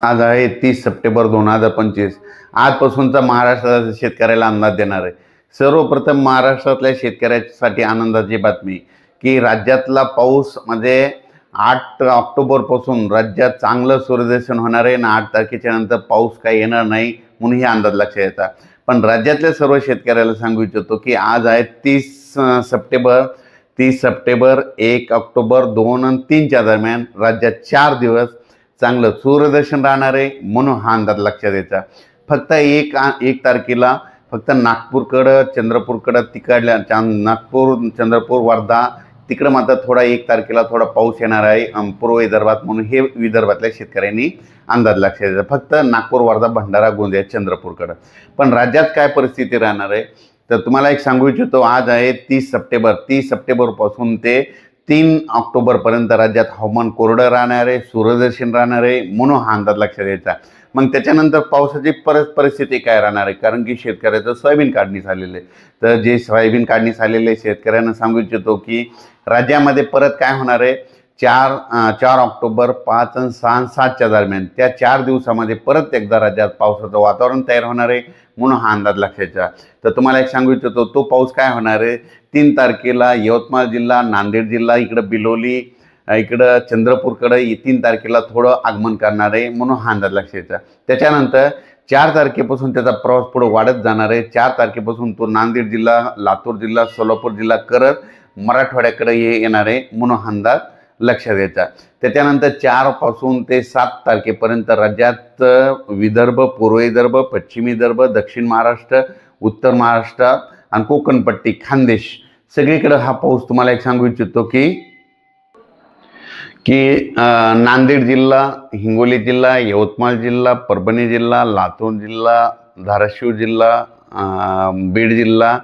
आज आहे 30 सप्टेंबर 2025. आजपासूनचा महाराष्ट्राच्या शेतकऱ्याला अंदाज देणार आहे. सर्वप्रथम महाराष्ट्रातल्या शेतकऱ्यासाठी आनंदाची बातमी की राज्यातला पाऊस म्हणजे 8 ऑक्टोबरपासून राज्यात चांगलं सूर्यदर्शन होणार आहे आणि 8 तारखेच्या नंतर पाऊस काही येणार नाही म्हणून हे अंदाज लक्षात येतात. पण राज्यातल्या सर्व शेतकऱ्याला सांगू इच्छितो की आज आहे 30 सप्टेंबर, 30 सप्टेंबर, 1 ऑक्टोबर, 2 आणि 3च्या दरम्यान राज्यात 4 दिवस चांगलं सूर्यदर्शन राहणार आहे म्हणून हा अंदाज लक्षात यायचा. फक्त एक तारखेला फक्त नागपूरकडं, चंद्रपूरकडं, तिकडल्या नागपूर, चंद्रपूर, वर्धा तिकडं मात्र थोडा 1 तारखेला थोडा पाऊस येणार आहे पूर्व विदर्भात म्हणून हे विदर्भातल्या शेतकऱ्यांनी अंदाज लक्षात यायचा. फक्त नागपूर, वर्धा, भंडारा, गोंदिया, चंद्रपूरकडं. पण राज्यात काय परिस्थिती राहणार आहे तर तुम्हाला एक सांगू इच्छितो. आज आहे 30 सप्टेंबर. 30 सप्टेंबरपासून ते 3 ऑक्टोबरपर्यंत राज्यात हवामान कोरडं राहणार आहे, सूर्यदर्शन राहणार आहे म्हणून हा अंदाज लक्षात यायचा. मग त्याच्यानंतर पावसाची परिस्थिती काय राहणार आहे, कारण की शेतकऱ्याचं सोयाबीन काढणी झालेलं आहे. तर जे सोयाबीन काढणी झालेले शेतकऱ्यांना सांगू इच्छितो की राज्यामध्ये परत काय होणार आहे, 4 ऑक्टोबर, 5 आणि 6 आणि 7च्या दरम्यान त्या 4 दिवसामध्ये परत एकदा राज्यात पावसाचं वातावरण तयार होणार आहे म्हणून हा अंदाज लक्षात. तर तुम्हाला एक सांगू इच्छितो तो पाऊस काय होणार आहे. 3 तारखेला यवतमाळ जिल्हा, नांदेड जिल्हा, इकडं बिलोली, इकडं चंद्रपूरकडं 3 तारखेला थोडं आगमन करणार आहे म्हणून हा अंदाज लक्षात. त्याच्यानंतर 4 तारखेपासून त्याचा प्रवास पुढे वाढत जाणार आहे. 4 तारखेपासून तो नांदेड जिल्हा, लातूर जिल्हा, सोलापूर जिल्हा करत मराठवाड्याकडे येणार आहे म्हणून हा अंदाज लक्षात यायचा. त्याच्यानंतर 4 ते 7 तारखेपर्यंत राज्यात विदर्भ, पूर्व विदर्भ, पश्चिम विदर्भ, दक्षिण महाराष्ट्र, उत्तर महाराष्ट्र आणि कोकणपट्टी, खानदेश सगळीकडे हा पाऊस तुम्हाला एक सांगू इच्छितो की नांदेड जिल्हा, हिंगोली जिल्हा, यवतमाळ जिल्हा, परभणी जिल्हा, लातूर जिल्हा, धाराशिव जिल्हा, बीड जिल्हा,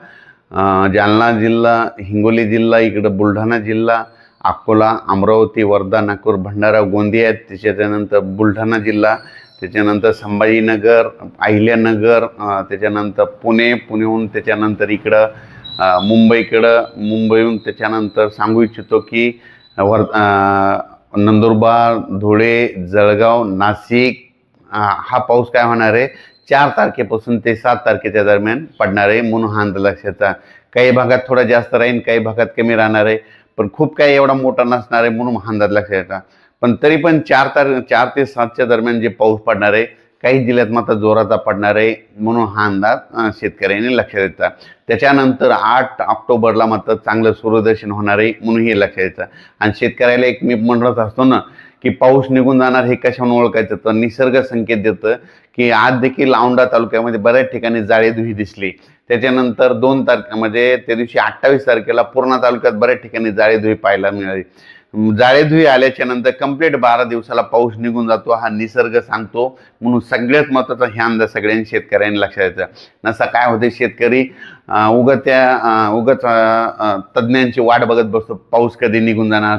जालना जिल्हा, हिंगोली जिल्हा, इकडं बुलढाणा जिल्हा, अकोला, अमरावती, वर्धा, नागपूर, भंडारा, गोंदिया, त्याच्यानंतर बुलढाणा जिल्हा, त्याच्यानंतर संभाजीनगर, अहिल्यानगर, त्याच्यानंतर पुण्याहून त्याच्यानंतर इकडं मुंबईहून त्याच्यानंतर सांगू इच्छितो की नंदुरबार, धुळे, जळगाव, नाशिक हा पाऊस काय होणार आहे 4 तारखेपासून ते 7 तारखेच्या दरम्यान पडणार आहे म्हणून हा अंदाज लक्षात. काही भागात थोडा जास्त राहील, काही भागात कमी राहणार आहे, पण खूप काही एवढा मोठा नसणार आहे म्हणून हा अंदाज लक्षात येतात. पण तरी पण 4 ते 7च्या दरम्यान जे पाऊस पडणार आहे काही जिल्ह्यात मात्र जोराचा पडणार आहे म्हणून हा अंदाज शेतकऱ्यांनी लक्षात येतात. त्याच्यानंतर 8 ऑक्टोबरला मात्र चांगलं सूर्यदर्शन होणार आहे म्हणून हे लक्षात येतं. आणि शेतकऱ्याला एक मी म्हणत असतो ना की पाऊस निघून जाणार हे कशाने ओळखायचं तर निसर्ग संकेत देतं की आज देखील औंढा तालुक्यामध्ये बऱ्याच ठिकाणी जाळेधुई दिसली. त्याच्यानंतर 2 तारखे म्हणजे त्या दिवशी 28 तारखेला पूर्णा तालुक्यात बऱ्याच ठिकाणी जाळेधुई पाहायला मिळाली. जाळेधुई आल्याच्या नंतर कंप्लीट 12 दिवसाला पाऊस निघून जातो हा निसर्ग सांगतो म्हणून सगळ्यात महत्त्वाचा हे अंदाज सगळ्यांनी शेतकऱ्यांनी लक्षात द्यायचा. नसा काय होते शेतकरी उगत तज्ज्ञांची वाट बघत बसतो पाऊस कधी निघून जाणार.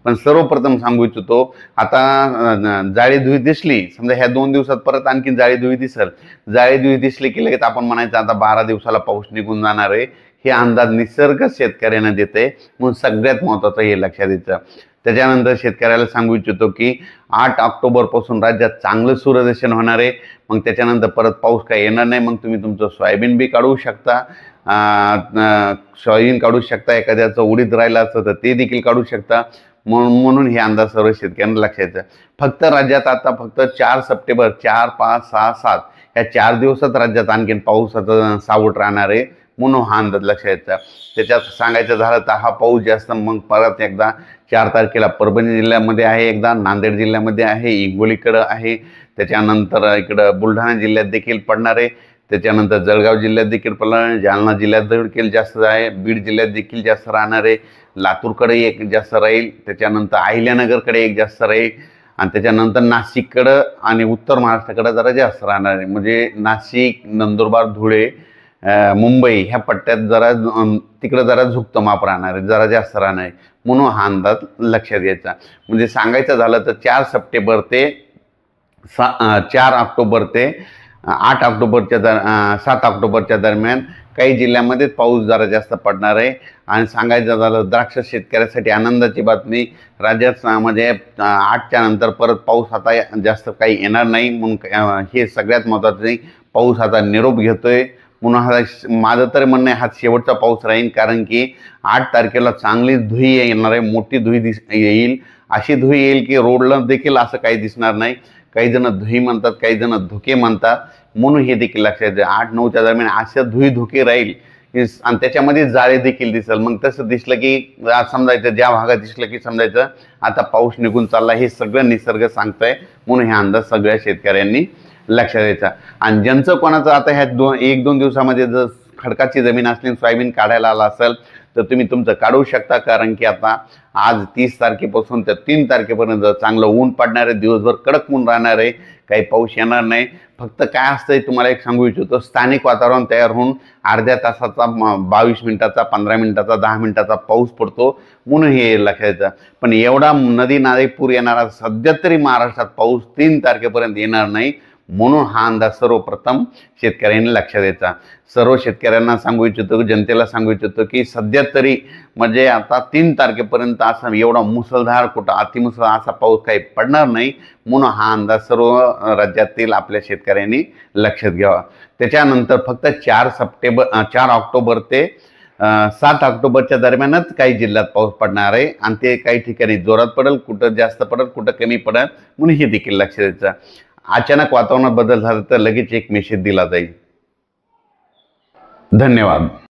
पण सर्वप्रथम सांगू इच्छितो आता जाळेधुई दिसली समजा ह्या 2 दिवसात परत आणखी जाळेधुई दिसली की लगेच आपण म्हणायचं आता 12 दिवसाला पाऊस निघून जाणार आहे. हे अंदाज निसर्ग शेतकऱ्यांना देते म्हणून सगळ्यात महत्त्वाचं हे लक्षात द्यायचं. त्याच्यानंतर शेतकऱ्याला सांगू इच्छितो की 8 ऑक्टोबरपासून राज्यात चांगलं सूर्यदर्शन होणार आहे. मग त्याच्यानंतर परत पाऊस काही येणार नाही. मग तुम्ही तुमचं सोयाबीन बी काढू शकता, एखाद्याचं उडीद राहिलं असतं तर ते देखील काढू शकता म्हणून हे अंदाज सर्व शेतकऱ्यांना लक्षात येतं. फक्त राज्यात आता फक्त 4 सप्टेंबर, 4, 5, 6, 7 या 4 दिवसात राज्यात आणखीन पावसाचं सावट राहणार आहे म्हणून हा अंदाज लक्षात येतं. त्याच्यात सांगायचं झालं तर हा पाऊस जास्त मग परत एकदा 4 तारखेला परभणी जिल्ह्यामध्ये आहे, एकदा नांदेड जिल्ह्यामध्ये आहे, हिंगोलीकडं आहे, त्याच्यानंतर इकडं बुलढाणा जिल्ह्यात देखील पडणार आहे, त्याच्यानंतर जळगाव जिल्ह्यात देखील पडणार, जालना जिल्ह्यात देखील जास्त आहे, बीड जिल्ह्यात देखील जास्त राहणार आहे, लातूरकडे एक जास्त राहील, त्याच्यानंतर अहिल्यानगरकडे एक जास्त राहील आणि त्याच्यानंतर नाशिककडं आणि उत्तर महाराष्ट्राकडे जरा जास्त राहणार आहे. म्हणजे नाशिक, नंदुरबार, धुळे, मुंबई ह्या पट्ट्यात तिकडं जरा झुकतं माप राहणार आहे, जरा जास्त राहणार आहे म्हणून हा अंदाज लक्षात घ्यायचा. म्हणजे सांगायचं झालं तर 4 सप्टेंबर ते 4 ऑक्टोबर ते 7 ऑक्टोबरच्या दरम्यान काही जिल्ह्यामध्ये पाऊस जरा जास्त पडणार आहे. आणि सांगायचं झालं द्राक्ष शेतकऱ्यासाठी आनंदाची बातमी, राज्यात म्हणजे 8च्या नंतर परत पाऊस आता जास्त काही येणार नाही, म्हणून हे सगळ्यात महत्त्वाचं आहे. पाऊस आता निरोप घेतोय, म्हणून हा माझं तर म्हणणं आहे हा शेवटचा पाऊस राहील. कारण की 8 तारखेला चांगलीच धुई येणार आहे, मोठी धुई येईल. अशी धुई येईल की रोडला देखील असं काही दिसणार नाही. काही जण धुई म्हणतात, काही जण धुके म्हणतात, म्हणून हे देखील लक्षात द्या. 8-9च्या दरम्यान अशा धुई धुके राहील आणि त्याच्यामध्ये जाळे देखील दिसेल. मग तसं दिसलं की समजायचं, ज्या भागात दिसलं की समजायचं आता पाऊस निघून चालला. हे सगळं निसर्ग सांगतंय, म्हणून हे अंदाज सगळ्या शेतकऱ्यांनी लक्षात द्यायचा. आणि ज्यांचं कोणाचं आता ह्या 1-2 दिवसामध्ये जर खडकाची जमीन असली सोयाबीन काढायला आला असेल तर तुम्ही तुमचं काढू शकता. कारण की आता आज 30 तारखेपासून तर 3 तारखेपर्यंत चांगलं ऊन पडणार आहे, दिवसभर कडक ऊन राहणार आहे, काही पाऊस येणार नाही. फक्त काय असतंय तुम्हाला एक सांगू इच्छितो, स्थानिक वातावरण तयार होऊन अर्ध्या तासाचा 22 मिनिटाचा, 15 मिनिटाचा, 10 मिनिटाचा पाऊस पडतो, म्हणून हे लक्षात येतं. पण एवढा नदी नाले पूर येणारा सध्या तरी महाराष्ट्रात पाऊस 3 तारखेपर्यंत येणार नाही, म्हणून हा अंदाज सर्वप्रथम शेतकऱ्यांनी लक्षात द्यायचा. सर्व शेतकऱ्यांना सांगू इच्छितो, जनतेला सांगू इच्छितो की सध्या तरी म्हणजे आता 3 तारखेपर्यंत असा एवढा मुसळधार, कुठं अतिमुसळधार असा पाऊस काही पडणार नाही, म्हणून हा अंदाज सर्व राज्यातील आपल्या शेतकऱ्यांनी लक्षात घ्यावा. त्याच्यानंतर फक्त 4 ऑक्टोबर ते 7 ऑक्टोबरच्या दरम्यानच काही जिल्ह्यात पाऊस पडणार आहे. आणि ते काही ठिकाणी जोरात पडेल, कुठं जास्त पडेल, कुठं कमी पडेल, म्हणून हे देखील लक्षात द्यायचं. अचानक वातावरणात बदल झाला तर लगेच एक मेसेज दिला जाईल. धन्यवाद.